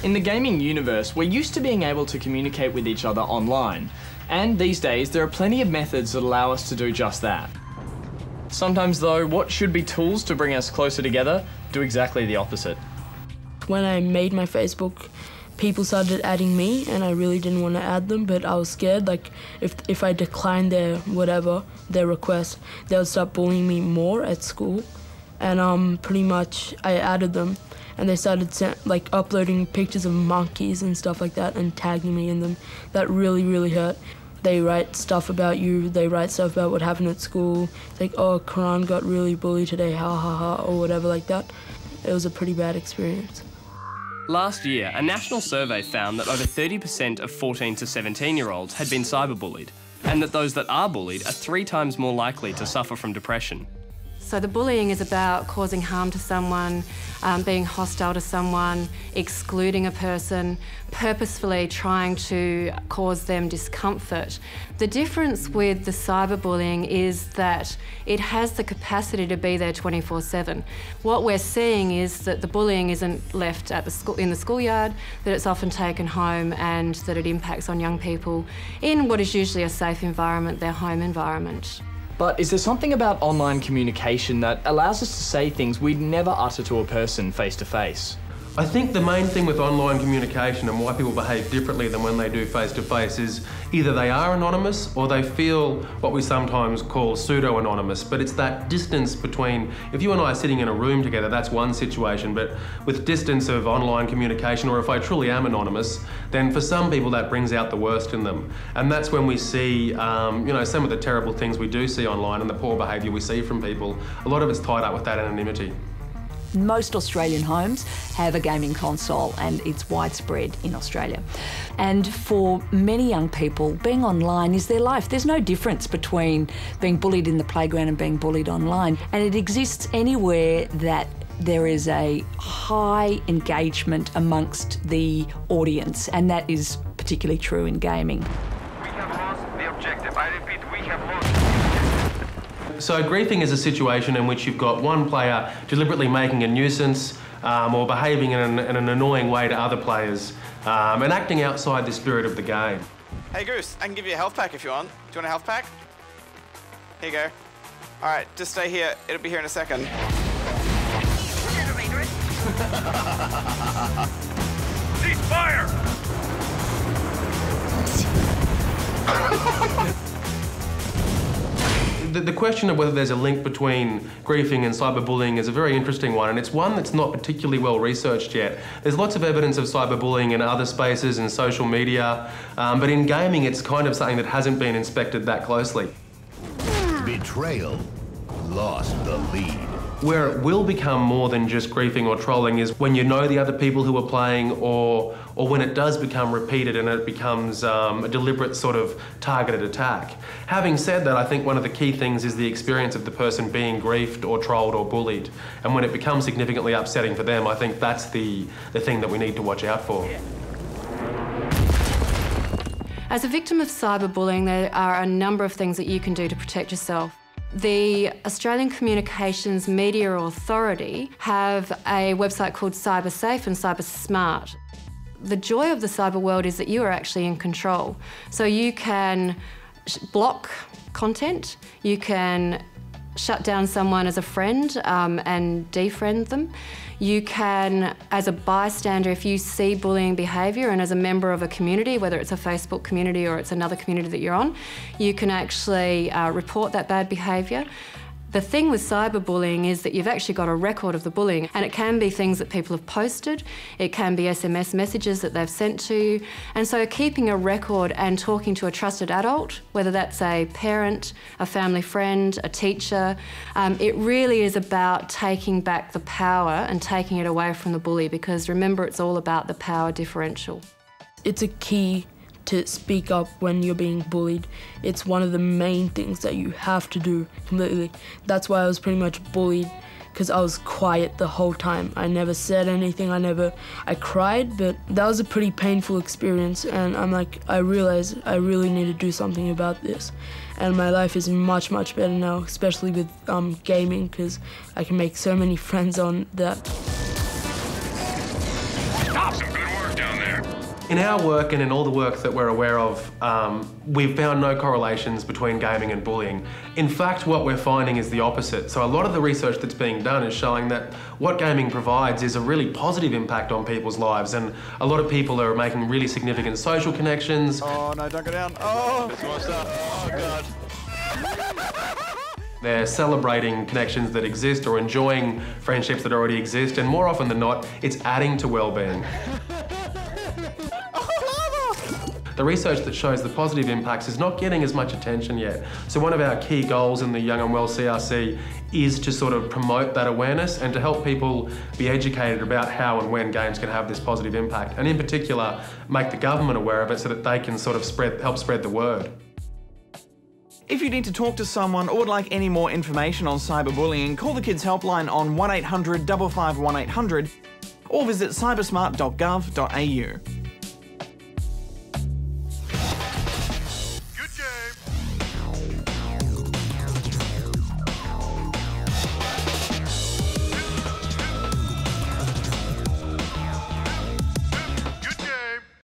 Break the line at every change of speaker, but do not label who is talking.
In the gaming universe, we're used to being able to communicate with each other online, and these days there are plenty of methods that allow us to do just that. Sometimes though, what should be tools to bring us closer together do exactly the opposite.
When I made my Facebook, people started adding me, and I really didn't want to add them, but I was scared, like, if I declined their request, they would start bullying me more at school. And pretty much I added them, and they started uploading pictures of monkeys and stuff like that and tagging me in them. That really, really hurt. They write stuff about you, they write stuff about what happened at school. It's like, oh, Karan got really bullied today, ha ha ha, or whatever like that. It was a pretty bad experience.
Last year, a national survey found that over 30% of 14 to 17-year-olds had been cyberbullied, and that those that are bullied are 3 times more likely to suffer from depression.
So the bullying is about causing harm to someone, being hostile to someone, excluding a person, purposefully trying to cause them discomfort. The difference with the cyberbullying is that it has the capacity to be there 24/7. What we're seeing is that the bullying isn't left at in the schoolyard, that it's often taken home, and that it impacts on young people in what is usually a safe environment, their home environment.
But is there something about online communication that allows us to say things we'd never utter to a person face to face?
I think the main thing with online communication and why people behave differently than when they do face-to-face is either they are anonymous or they feel what we sometimes call pseudo-anonymous, but it's that distance between, if you and I are sitting in a room together, that's one situation, but with distance of online communication, or if I truly am anonymous, then for some people that brings out the worst in them. And that's when we see, some of the terrible things we do see online and the poor behaviour we see from people. A lot of it's tied up with that anonymity.
Most Australian homes have a gaming console, and it's widespread in Australia. And for many young people, being online is their life. There's no difference between being bullied in the playground and being bullied online. And it exists anywhere that there is a high engagement amongst the audience, and that is particularly true in gaming.
We have lost the objective. I repeat, we have lost.
So griefing is a situation in which you've got one player deliberately making a nuisance or behaving in an annoying way to other players and acting outside the spirit of the game.
Hey Goose, I can give you a health pack if you want. Do you want a health pack? Here you go. All right, just stay here. It'll be here in a second.
Cease fire!
The question of whether there's a link between griefing and cyberbullying is a very interesting one, and it's one that's not particularly well researched yet. There's lots of evidence of cyberbullying in other spaces, in social media, but in gaming it's kind of something that hasn't been inspected that closely.
Betrayal lost the lead.
Where it will become more than just griefing or trolling is when you know the other people who are playing, or when it does become repeated and it becomes a deliberate sort of targeted attack. Having said that, I think one of the key things is the experience of the person being griefed or trolled or bullied. And when it becomes significantly upsetting for them, I think that's the thing that we need to watch out for.
As a victim of cyberbullying, there are a number of things that you can do to protect yourself. The Australian Communications Media Authority have a website called CyberSafe and CyberSmart. The joy of the cyber world is that you are actually in control. So you can block content, you can shut down someone as a friend and defriend them. You can, as a bystander, if you see bullying behaviour and as a member of a community, whether it's a Facebook community or it's another community that you're on, you can actually report that bad behaviour. The thing with cyberbullying is that you've actually got a record of the bullying, and it can be things that people have posted, it can be SMS messages that they've sent to you, and so keeping a record and talking to a trusted adult, whether that's a parent, a family friend, a teacher, it really is about taking back the power and taking it away from the bully, because remember, it's all about the power differential.
It's a key to speak up when you're being bullied. It's one of the main things that you have to do completely. That's why I was pretty much bullied, because I was quiet the whole time. I never said anything, I cried, but that was a pretty painful experience, and I realized I really need to do something about this. And my life is much, much better now, especially with gaming, because I can make so many friends on that.
Stop! Some good work down there.
In our work and in all the work that we're aware of, we've found no correlations between gaming and bullying. In fact, what we're finding is the opposite. So a lot of the research that's being done is showing that what gaming provides is a really positive impact on people's lives, and a lot of people are making really significant social connections.
Oh no, don't go down. Oh! There's more stuff. Oh god.
They're celebrating connections that exist or enjoying friendships that already exist, and more often than not, it's adding to well-being. The research that shows the positive impacts is not getting as much attention yet. So one of our key goals in the Young and Well CRC is to sort of promote that awareness and to help people be educated about how and when games can have this positive impact, and in particular, make the government aware of it so that they can sort of help spread the word.
If you need to talk to someone or would like any more information on cyberbullying, call the Kids Helpline on 1800 551 800 or visit cybersmart.gov.au.